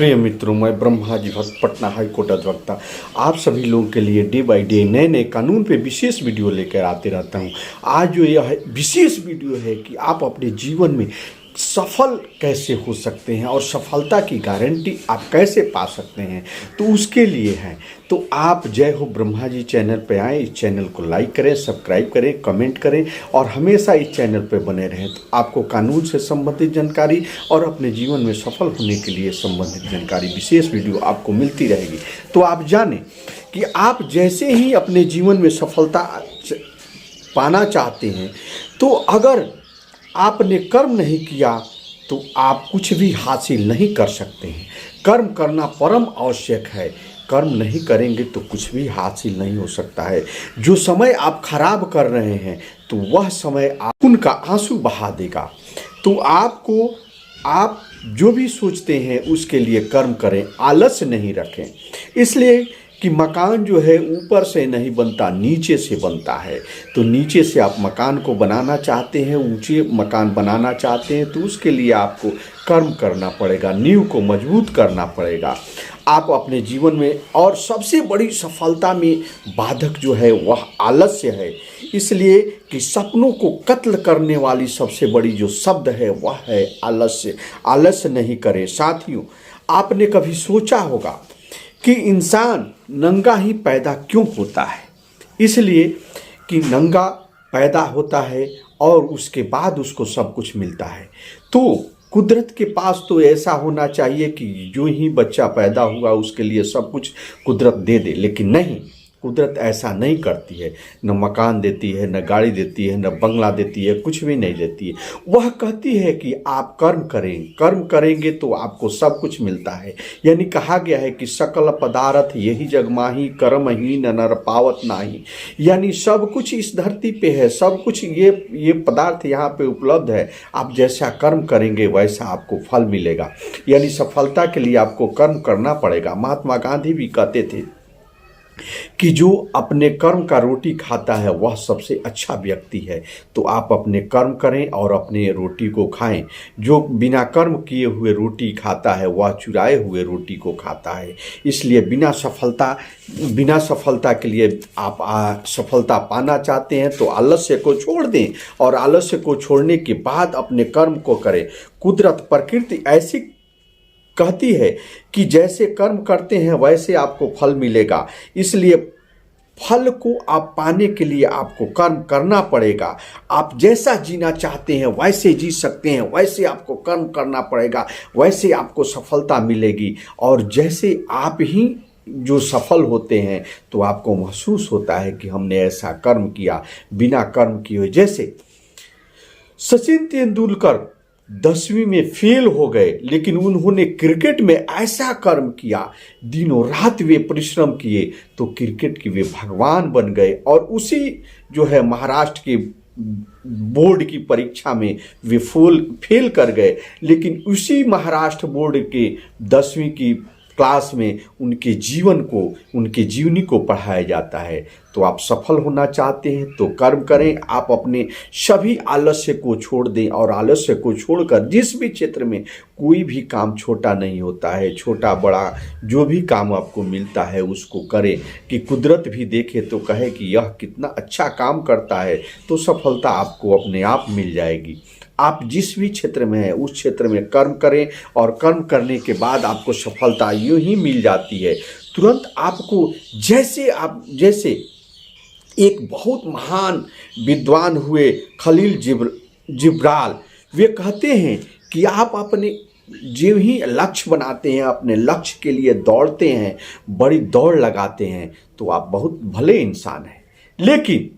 प्रिय मित्रों, मैं ब्रह्मा जी भक्त पटना हाई कोर्ट अधिवक्ता आप सभी लोगों के लिए डे बाय डे नए नए कानून पे विशेष वीडियो लेकर आते रहता हूँ। आज जो यह विशेष वीडियो है कि आप अपने जीवन में सफल कैसे हो सकते हैं और सफलता की गारंटी आप कैसे पा सकते हैं, तो उसके लिए है। तो आप जय हो ब्रह्मा जी चैनल पे आएँ, इस चैनल को लाइक करें, सब्सक्राइब करें, कमेंट करें और हमेशा इस चैनल पे बने रहें। तो आपको कानून से संबंधित जानकारी और अपने जीवन में सफल होने के लिए संबंधित जानकारी विशेष वीडियो आपको मिलती रहेगी। तो आप जानें कि आप जैसे ही अपने जीवन में सफलता पाना चाहते हैं, तो अगर आपने कर्म नहीं किया तो आप कुछ भी हासिल नहीं कर सकते हैं। कर्म करना परम आवश्यक है। कर्म नहीं करेंगे तो कुछ भी हासिल नहीं हो सकता है। जो समय आप खराब कर रहे हैं तो वह समय उनका आंसू बहा देगा। तो आप जो भी सोचते हैं उसके लिए कर्म करें, आलस्य नहीं रखें। इसलिए कि मकान जो है ऊपर से नहीं बनता, नीचे से बनता है। तो नीचे से आप मकान को बनाना चाहते हैं, ऊंचे मकान बनाना चाहते हैं, तो उसके लिए आपको कर्म करना पड़ेगा, नींव को मजबूत करना पड़ेगा। आप अपने जीवन में और सबसे बड़ी सफलता में बाधक जो है वह आलस्य है। इसलिए कि सपनों को कत्ल करने वाली सबसे बड़ी जो शब्द है वह है आलस्य। आलस्य नहीं करें। साथियों, आपने कभी सोचा होगा कि इंसान नंगा ही पैदा क्यों होता है? इसलिए कि नंगा पैदा होता है और उसके बाद उसको सब कुछ मिलता है। तो कुदरत के पास तो ऐसा होना चाहिए कि जो ही बच्चा पैदा हुआ उसके लिए सब कुछ कुदरत दे दे, लेकिन नहीं, कुदरत ऐसा नहीं करती है। न मकान देती है, न गाड़ी देती है, न बंगला देती है, कुछ भी नहीं देती है। वह कहती है कि आप कर्म करें, कर्म करेंगे तो आपको सब कुछ मिलता है। यानी कहा गया है कि सकल पदार्थ यही जग माही, कर्महीन नर पावत नाही। यानी सब कुछ इस धरती पे है, सब कुछ ये पदार्थ यहाँ पे उपलब्ध है। आप जैसा कर्म करेंगे वैसा आपको फल मिलेगा। यानी सफलता के लिए आपको कर्म करना पड़ेगा। महात्मा गांधी भी कहते थे कि जो अपने कर्म का रोटी खाता है वह सबसे अच्छा व्यक्ति है। तो आप अपने कर्म करें और अपने रोटी को खाएं। जो बिना कर्म किए हुए रोटी खाता है वह चुराए हुए रोटी को खाता है। इसलिए बिना सफलता के लिए आप सफलता पाना चाहते हैं तो आलस्य को छोड़ दें और आलस्य को छोड़ने के बाद अपने कर्म को करें। कुदरत, प्रकृति ऐसी कहती है कि जैसे कर्म करते हैं वैसे आपको फल मिलेगा। इसलिए फल को आप पाने के लिए आपको कर्म करना पड़ेगा। आप जैसा जीना चाहते हैं वैसे जी सकते हैं, वैसे आपको कर्म करना पड़ेगा, वैसे आपको सफलता मिलेगी। और जैसे आप ही जो सफल होते हैं तो आपको महसूस होता है कि हमने ऐसा कर्म किया बिना कर्म किए। जैसे सचिन तेंदुलकर 10वीं में फेल हो गए, लेकिन उन्होंने क्रिकेट में ऐसा कर्म किया, दिनों रात वे परिश्रम किए, तो क्रिकेट के वे भगवान बन गए। और उसी जो है महाराष्ट्र के बोर्ड की परीक्षा में वे फेल कर गए, लेकिन उसी महाराष्ट्र बोर्ड के 10वीं की क्लास में उनके जीवनी को पढ़ाया जाता है। तो आप सफल होना चाहते हैं तो कर्म करें। आप अपने सभी आलस्य को छोड़ दें और आलस्य को छोड़कर जिस भी क्षेत्र में कोई भी काम छोटा नहीं होता है, छोटा बड़ा जो भी काम आपको मिलता है उसको करें कि कुदरत भी देखे तो कहे कि यह कितना अच्छा काम करता है, तो सफलता आपको अपने आप मिल जाएगी। आप जिस भी क्षेत्र में हैं उस क्षेत्र में कर्म करें और कर्म करने के बाद आपको सफलता यूं ही मिल जाती है तुरंत। आपको जैसे एक बहुत महान विद्वान हुए खलील जिब्राल, वे कहते हैं कि आप अपने जो ही लक्ष्य बनाते हैं, अपने लक्ष्य के लिए दौड़ते हैं, बड़ी दौड़ लगाते हैं, तो आप बहुत भले इंसान हैं। लेकिन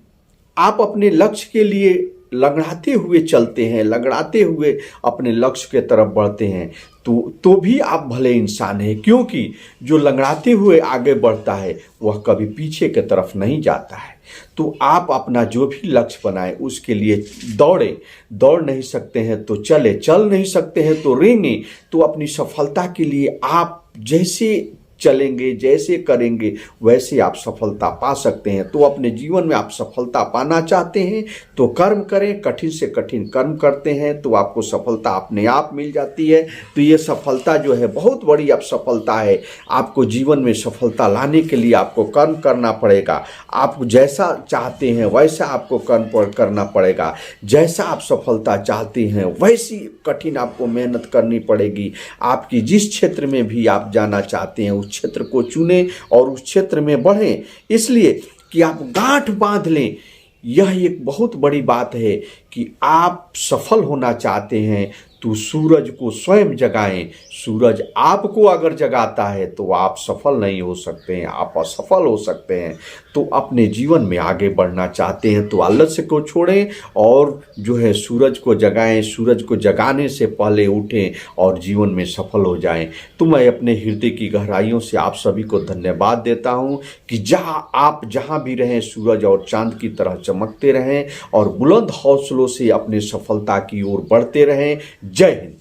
आप अपने लक्ष्य के लिए लंगड़ाते हुए चलते हैं, लंगड़ाते हुए अपने लक्ष्य के तरफ बढ़ते हैं, तो भी आप भले इंसान हैं। क्योंकि जो लंगड़ाते हुए आगे बढ़ता है वह कभी पीछे की तरफ नहीं जाता है। तो आप अपना जो भी लक्ष्य बनाएं उसके लिए दौड़ नहीं सकते हैं तो चल नहीं सकते हैं तो रेंगे। तो अपनी सफलता के लिए आप जैसे चलेंगे, जैसे करेंगे वैसे आप सफलता पा सकते हैं। तो अपने जीवन में आप सफलता पाना चाहते हैं तो कर्म करें, कठिन से कठिन कर्म करते हैं तो आपको सफलता अपने आप मिल जाती है। तो ये सफलता जो है बहुत बड़ी अब सफलता है। आपको जीवन में सफलता लाने के लिए आपको कर्म करना पड़ेगा। आप जैसा चाहते हैं वैसा आपको कर्म करना पड़ेगा। जैसा आप सफलता चाहते हैं वैसी कठिन आपको मेहनत करनी पड़ेगी। आपकी जिस क्षेत्र में भी आप जाना चाहते हैं उस क्षेत्र को चुनें और उस क्षेत्र में बढ़ें, इसलिए कि आप गांठ बांध लें। यह एक बहुत बड़ी बात है कि आप सफल होना चाहते हैं तो सूरज को स्वयं जगाएं। सूरज आपको अगर जगाता है तो आप सफल नहीं हो सकते हैं, आप असफल हो सकते हैं। तो अपने जीवन में आगे बढ़ना चाहते हैं तो आलस्य को छोड़ें और जो है सूरज को जगाएं। सूरज को जगाने से पहले उठें और जीवन में सफल हो जाएं। तो मैं अपने हृदय की गहराइयों से आप सभी को धन्यवाद देता हूं कि जहां भी रहें सूरज और चांद की तरह चमकते रहें और बुलंद हौसलों से अपने सफलता की ओर बढ़ते रहें। जय हिंद।